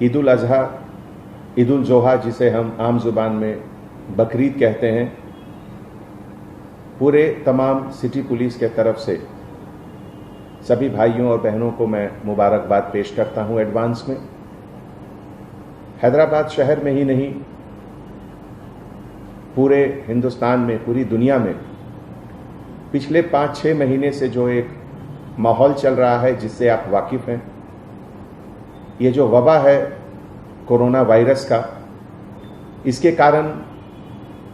ईद उल अज़हा, ईद उल जोहा जिसे हम आम ज़ुबान में बकरीद कहते हैं, पूरे तमाम सिटी पुलिस के तरफ से सभी भाइयों और बहनों को मैं मुबारकबाद पेश करता हूं एडवांस में। हैदराबाद शहर में ही नहीं, पूरे हिंदुस्तान में, पूरी दुनिया में पिछले 5-6 महीने से जो एक माहौल चल रहा है जिससे आप वाकिफ़ हैं, ये जो वबा है कोरोना वायरस का, इसके कारण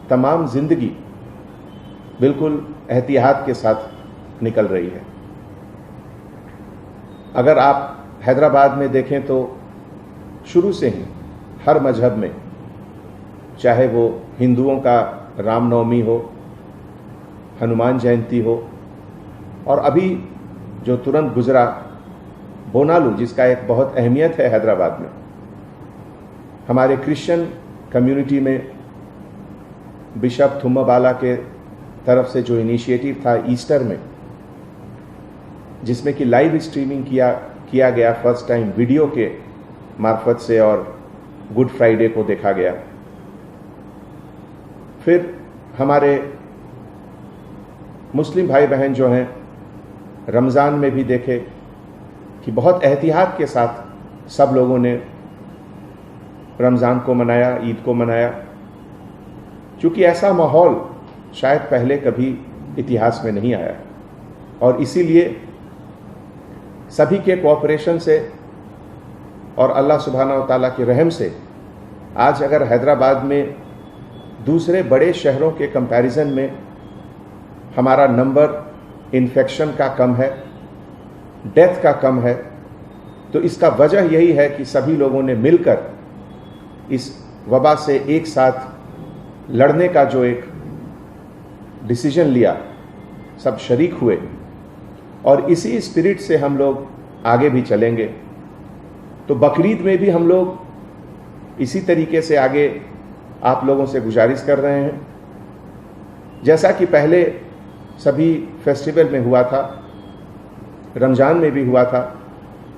तमाम जिंदगी बिल्कुल एहतियात के साथ निकल रही है। अगर आप हैदराबाद में देखें तो शुरू से ही हर मजहब में, चाहे वो हिंदुओं का रामनवमी हो, हनुमान जयंती हो, और अभी जो तुरंत गुजरा बोनालू, जिसका एक बहुत अहमियत है हैदराबाद में, हमारे क्रिश्चियन कम्युनिटी में बिशप थुम्माबाला के तरफ से जो इनिशिएटिव था ईस्टर में, जिसमें कि लाइव स्ट्रीमिंग किया गया फर्स्ट टाइम वीडियो के मार्फत से, और गुड फ्राइडे को देखा गया। फिर हमारे मुस्लिम भाई बहन जो हैं, रमज़ान में भी देखे कि बहुत एहतियात के साथ सब लोगों ने रमज़ान को मनाया, ईद को मनाया, क्योंकि ऐसा माहौल शायद पहले कभी इतिहास में नहीं आया, और इसीलिए सभी के कोऑपरेशन से और अल्लाह सुब्हानहू व तआला के रहम से आज अगर हैदराबाद में दूसरे बड़े शहरों के कंपैरिजन में हमारा नंबर इन्फेक्शन का कम है, डेथ का कम है, तो इसका वजह यही है कि सभी लोगों ने मिलकर इस वबा से एक साथ लड़ने का जो एक डिसीजन लिया, सब शरीक हुए, और इसी स्पिरिट से हम लोग आगे भी चलेंगे। तो बकरीद में भी हम लोग इसी तरीके से आगे आप लोगों से गुजारिश कर रहे हैं, जैसा कि पहले सभी फेस्टिवल में हुआ था, रमज़ान में भी हुआ था,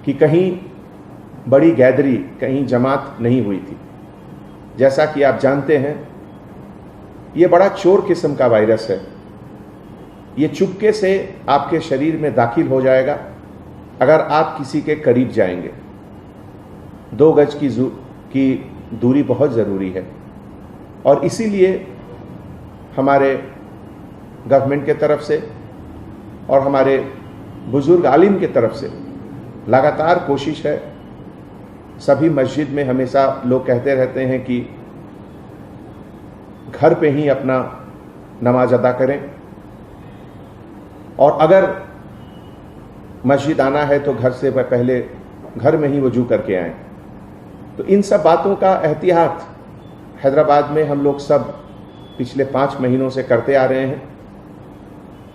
कि कहीं बड़ी गैदरी, कहीं जमात नहीं हुई थी। जैसा कि आप जानते हैं, ये बड़ा चोर किस्म का वायरस है। ये चुपके से आपके शरीर में दाखिल हो जाएगा अगर आप किसी के करीब जाएंगे। 2 गज की दूरी बहुत ज़रूरी है, और इसीलिए हमारे गवर्नमेंट के तरफ से और हमारे बुजुर्ग आलिम के तरफ से लगातार कोशिश है। सभी मस्जिद में हमेशा लोग कहते रहते हैं कि घर पे ही अपना नमाज अदा करें, और अगर मस्जिद आना है तो घर से पहले घर में ही वजू करके आएं। तो इन सब बातों का एहतियात हैदराबाद में हम लोग सब पिछले 5 महीनों से करते आ रहे हैं,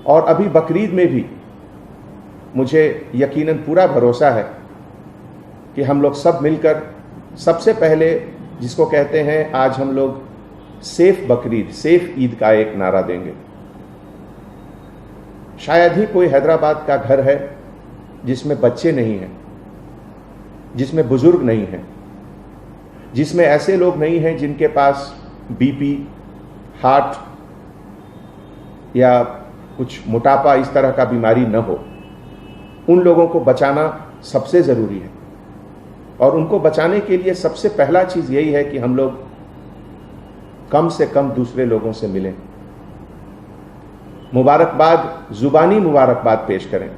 और अभी बकरीद में भी मुझे यकीनन पूरा भरोसा है कि हम लोग सब मिलकर सबसे पहले, जिसको कहते हैं आज हम लोग सेफ बकरीद, सेफ ईद का एक नारा देंगे। शायद ही कोई हैदराबाद का घर है जिसमें बच्चे नहीं हैं, जिसमें बुजुर्ग नहीं हैं, जिसमें ऐसे लोग नहीं हैं जिनके पास बीपी, हार्ट या कुछ मोटापा, इस तरह का बीमारी न हो। उन लोगों को बचाना सबसे ज़रूरी है, और उनको बचाने के लिए सबसे पहला चीज़ यही है कि हम लोग कम से कम दूसरे लोगों से मिलें, मुबारकबाद, ज़ुबानी मुबारकबाद पेश करें।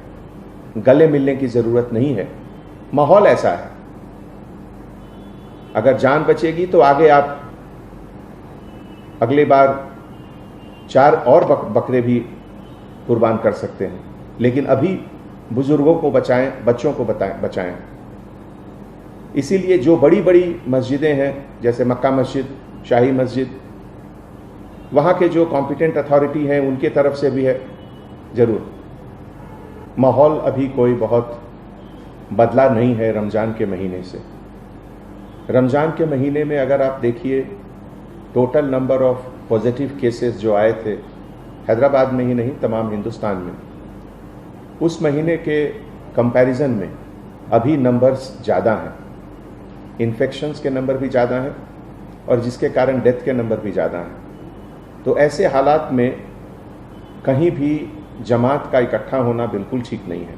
गले मिलने की ज़रूरत नहीं है, माहौल ऐसा है। अगर जान बचेगी तो आगे आप अगले बार 4 और बकरे भी कुर्बान कर सकते हैं, लेकिन अभी बुजुर्गों को बचाएं, बच्चों को बचाएं। इसीलिए जो बड़ी बड़ी मस्जिदें हैं, जैसे मक्का मस्जिद, शाही मस्जिद, वहाँ के जो कॉम्पिटेंट अथॉरिटी हैं उनके तरफ से भी है ज़रूर। माहौल अभी कोई बहुत बदला नहीं है रमज़ान के महीने से। रमज़ान के महीने में अगर आप देखिए, total number of positive cases जो आए थे हैदराबाद में ही नहीं, तमाम हिंदुस्तान में, उस महीने के कंपैरिजन में अभी नंबर्स ज़्यादा हैं। इन्फेक्शंस के नंबर भी ज़्यादा हैं और जिसके कारण डेथ के नंबर भी ज़्यादा हैं। तो ऐसे हालात में कहीं भी जमात का इकट्ठा होना बिल्कुल ठीक नहीं है।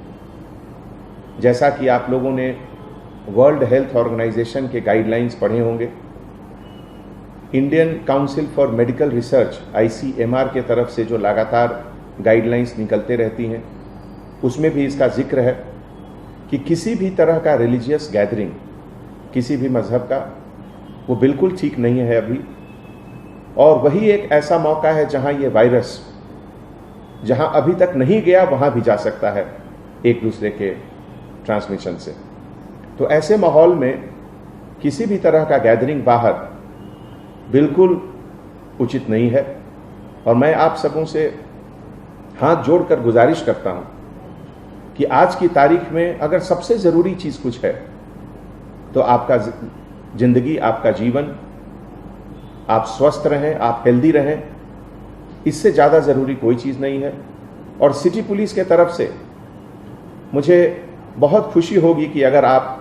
जैसा कि आप लोगों ने वर्ल्ड हेल्थ ऑर्गेनाइजेशन के गाइडलाइंस पढ़े होंगे, Indian council for medical research ICMR के तरफ से जो लगातार गाइडलाइंस निकलते रहती हैं, उसमें भी इसका जिक्र है कि किसी भी तरह का रिलीजियस गैदरिंग किसी भी मजहब का वो बिल्कुल ठीक नहीं है अभी। और वही एक ऐसा मौका है जहां ये वायरस जहां अभी तक नहीं गया वहां भी जा सकता है एक दूसरे के ट्रांसमिशन से। तो ऐसे माहौल में किसी भी तरह का गैदरिंग बाहर बिल्कुल उचित नहीं है। और मैं आप सबों से हाथ जोड़कर गुजारिश करता हूं कि आज की तारीख में अगर सबसे ज़रूरी चीज़ कुछ है तो आपका जिंदगी, आपका जीवन, आप स्वस्थ रहें, आप हेल्दी रहें, इससे ज़्यादा ज़रूरी कोई चीज़ नहीं है। और सिटी पुलिस के तरफ से मुझे बहुत खुशी होगी कि अगर आप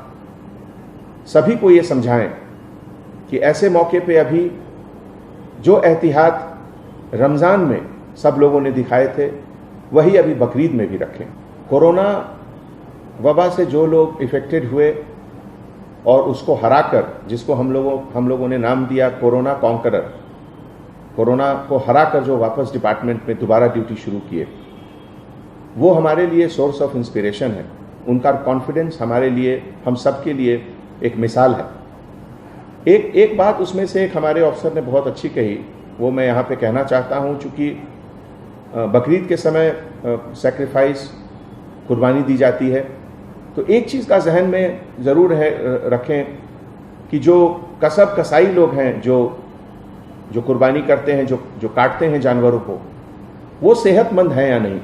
सभी को ये समझाएं कि ऐसे मौके पे अभी जो एहतियात रमज़ान में सब लोगों ने दिखाए थे वही अभी बकरीद में भी रखें। कोरोना वबा से जो लोग इफ़ेक्टेड हुए और उसको हराकर, जिसको हम लोगों ने नाम दिया कोरोना कॉन्करर, कोरोना को हराकर जो वापस डिपार्टमेंट में दोबारा ड्यूटी शुरू किए, वो हमारे लिए सोर्स ऑफ इंस्पिरेशन है। उनका कॉन्फिडेंस हमारे लिए, हम सब के लिए एक मिसाल है। एक बात उसमें से एक हमारे ऑफिसर ने बहुत अच्छी कही, वो मैं यहाँ पे कहना चाहता हूँ। चूँकि बकरीद के समय सैक्रिफाइस, कुर्बानी दी जाती है, तो एक चीज़ का जहन में ज़रूर रखें कि जो कसब कसाई लोग हैं, जो कुर्बानी करते हैं, जो काटते हैं जानवरों को, वो सेहतमंद हैं या नहीं।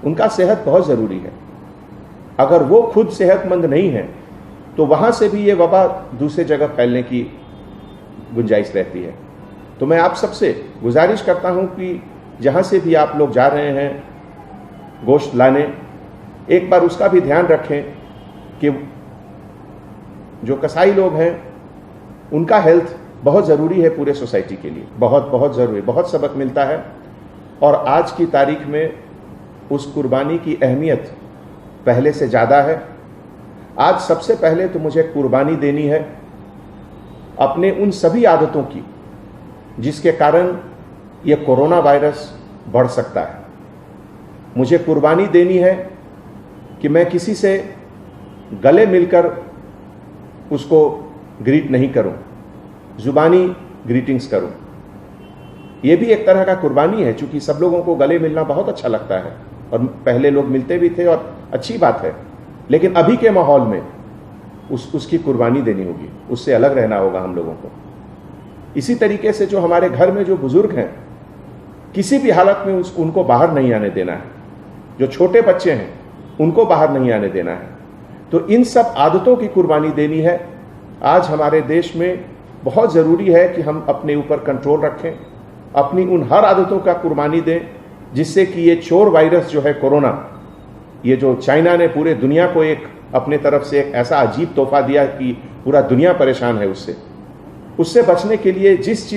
उनका सेहत बहुत ज़रूरी है। अगर वो खुद सेहतमंद नहीं है तो वहाँ से भी ये वबा दूसरे जगह फैलने की गुंजाइश रहती है। तो मैं आप सबसे गुजारिश करता हूँ कि जहाँ से भी आप लोग जा रहे हैं गोश्त लाने, एक बार उसका भी ध्यान रखें कि जो कसाई लोग हैं उनका हेल्थ बहुत ज़रूरी है पूरे सोसाइटी के लिए, बहुत ज़रूरी, बहुत सबक मिलता है। और आज की तारीख में उस कुर्बानी की अहमियत पहले से ज़्यादा है। आज सबसे पहले तो मुझे कुर्बानी देनी है अपने उन सभी आदतों की जिसके कारण ये कोरोना वायरस बढ़ सकता है। मुझे कुर्बानी देनी है कि मैं किसी से गले मिलकर उसको ग्रीट नहीं करूं, जुबानी ग्रीटिंग्स करूं। यह भी एक तरह का कुर्बानी है, क्योंकि सब लोगों को गले मिलना बहुत अच्छा लगता है और पहले लोग मिलते भी थे और अच्छी बात है। लेकिन अभी के माहौल में उसकी कुर्बानी देनी होगी, उससे अलग रहना होगा हम लोगों को। इसी तरीके से जो हमारे घर में जो बुजुर्ग हैं, किसी भी हालत में उनको बाहर नहीं आने देना है। जो छोटे बच्चे हैं उनको बाहर नहीं आने देना है। तो इन सब आदतों की कुर्बानी देनी है। आज हमारे देश में बहुत ज़रूरी है कि हम अपने ऊपर कंट्रोल रखें, अपनी उन हर आदतों का कुर्बानी दें जिससे कि ये चोर वायरस जो है कोरोना, ये जो चाइना ने पूरे दुनिया को एक अपने तरफ से एक ऐसा अजीब तोहफा दिया कि पूरा दुनिया परेशान है उससे बचने के लिए जिस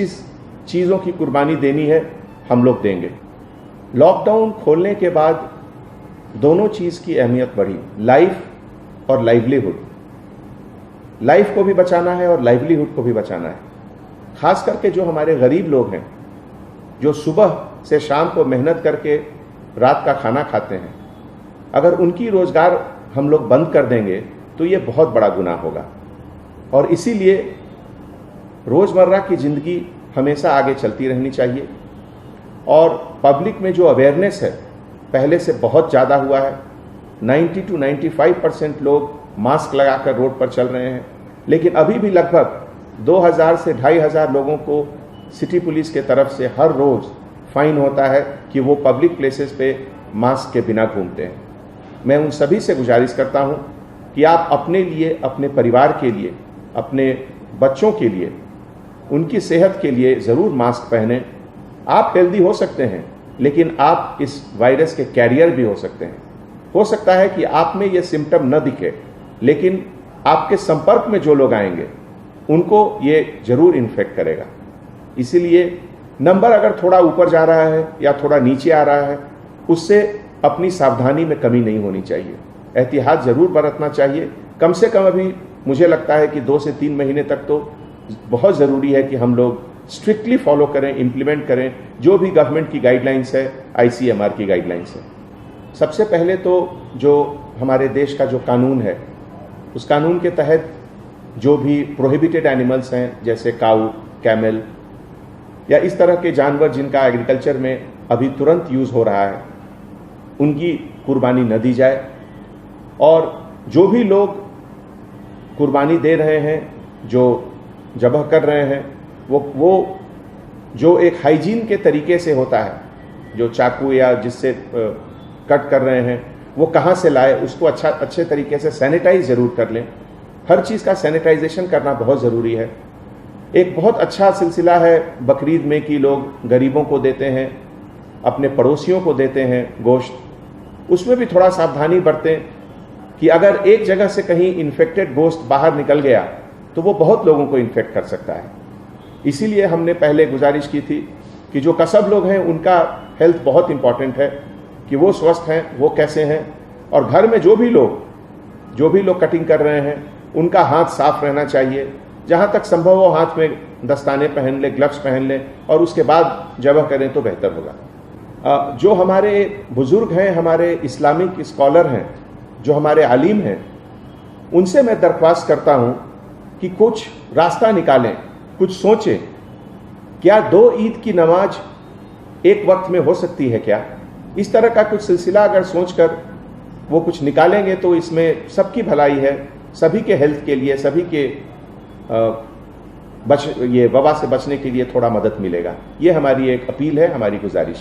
चीज़ों की कुर्बानी देनी है हम लोग देंगे। लॉकडाउन खोलने के बाद दोनों चीज़ की अहमियत बढ़ी, लाइफ और लाइवलीहुड। लाइफ को भी बचाना है और लाइवलीहुड को भी बचाना है। खास करके जो हमारे गरीब लोग हैं, जो सुबह से शाम को मेहनत करके रात का खाना खाते हैं, अगर उनकी रोज़गार हम लोग बंद कर देंगे तो ये बहुत बड़ा गुनाह होगा। और इसीलिए रोज़मर्रा की ज़िंदगी हमेशा आगे चलती रहनी चाहिए। और पब्लिक में जो अवेयरनेस है पहले से बहुत ज़्यादा हुआ है। 90 to 95% लोग मास्क लगाकर रोड पर चल रहे हैं, लेकिन अभी भी लगभग 2000 से 2500 लोगों को सिटी पुलिस के तरफ से हर रोज़ फाइन होता है कि वो पब्लिक प्लेसेस पे मास्क के बिना घूमते हैं। मैं उन सभी से गुजारिश करता हूं कि आप अपने लिए, अपने परिवार के लिए, अपने बच्चों के लिए, उनकी सेहत के लिए ज़रूर मास्क पहनें। आप हेल्दी हो सकते हैं, लेकिन आप इस वायरस के कैरियर भी हो सकते हैं। हो सकता है कि आप में ये सिम्टम न दिखे, लेकिन आपके संपर्क में जो लोग आएंगे उनको ये जरूर इन्फेक्ट करेगा। इसीलिए नंबर अगर थोड़ा ऊपर जा रहा है या थोड़ा नीचे आ रहा है, उससे अपनी सावधानी में कमी नहीं होनी चाहिए, एहतियात जरूर बरतना चाहिए। कम से कम अभी मुझे लगता है कि 2 से 3 महीने तक तो बहुत ज़रूरी है कि हम लोग स्ट्रिक्टली फॉलो करें, इम्प्लीमेंट करें जो भी गवर्नमेंट की गाइडलाइंस है, ICMR की गाइडलाइंस है। सबसे पहले तो जो हमारे देश का जो कानून है, उस कानून के तहत जो भी प्रोहिबिटेड एनिमल्स हैं, जैसे काऊ, कैमल या इस तरह के जानवर जिनका एग्रीकल्चर में अभी तुरंत यूज़ हो रहा है, उनकी कुर्बानी न दी जाए। और जो भी लोग कुर्बानी दे रहे हैं, जो ज़बह कर रहे हैं, वो जो एक हाइजीन के तरीके से होता है, जो चाकू या जिससे कट कर रहे हैं, वो कहाँ से लाए, उसको अच्छे तरीके से सैनिटाइज ज़रूर कर लें। हर चीज़ का सैनिटाइजेशन करना बहुत ज़रूरी है। एक बहुत अच्छा सिलसिला है बकरीद में कि लोग गरीबों को देते हैं, अपने पड़ोसियों को देते हैं गोश्त। उसमें भी थोड़ा सावधानी बरतें कि अगर एक जगह से कहीं इन्फेक्टेड गोश्त बाहर निकल गया तो वो बहुत लोगों को इन्फेक्ट कर सकता है। इसीलिए हमने पहले गुजारिश की थी कि जो कसब लोग हैं उनका हेल्थ बहुत इंपॉर्टेंट है, कि वो स्वस्थ हैं, वो कैसे हैं, और घर में जो भी लोग कटिंग कर रहे हैं उनका हाथ साफ रहना चाहिए। जहाँ तक संभव हो हाथ में दस्ताने पहन लें, ग्लव्स पहन लें, और उसके बाद ज़बह करें तो बेहतर होगा। जो हमारे बुज़ुर्ग हैं, हमारे इस्लामिक स्कॉलर हैं, जो हमारे आलिम हैं, उनसे मैं दरख्वास्त करता हूँ कि कुछ रास्ता निकालें, कुछ सोचें। क्या 2 ईद की नमाज एक वक्त में हो सकती है क्या? इस तरह का कुछ सिलसिला अगर सोचकर वो कुछ निकालेंगे तो इसमें सबकी भलाई है, सभी के हेल्थ के लिए, सभी के ये वबा से बचने के लिए थोड़ा मदद मिलेगा। ये हमारी एक अपील है, हमारी गुजारिश।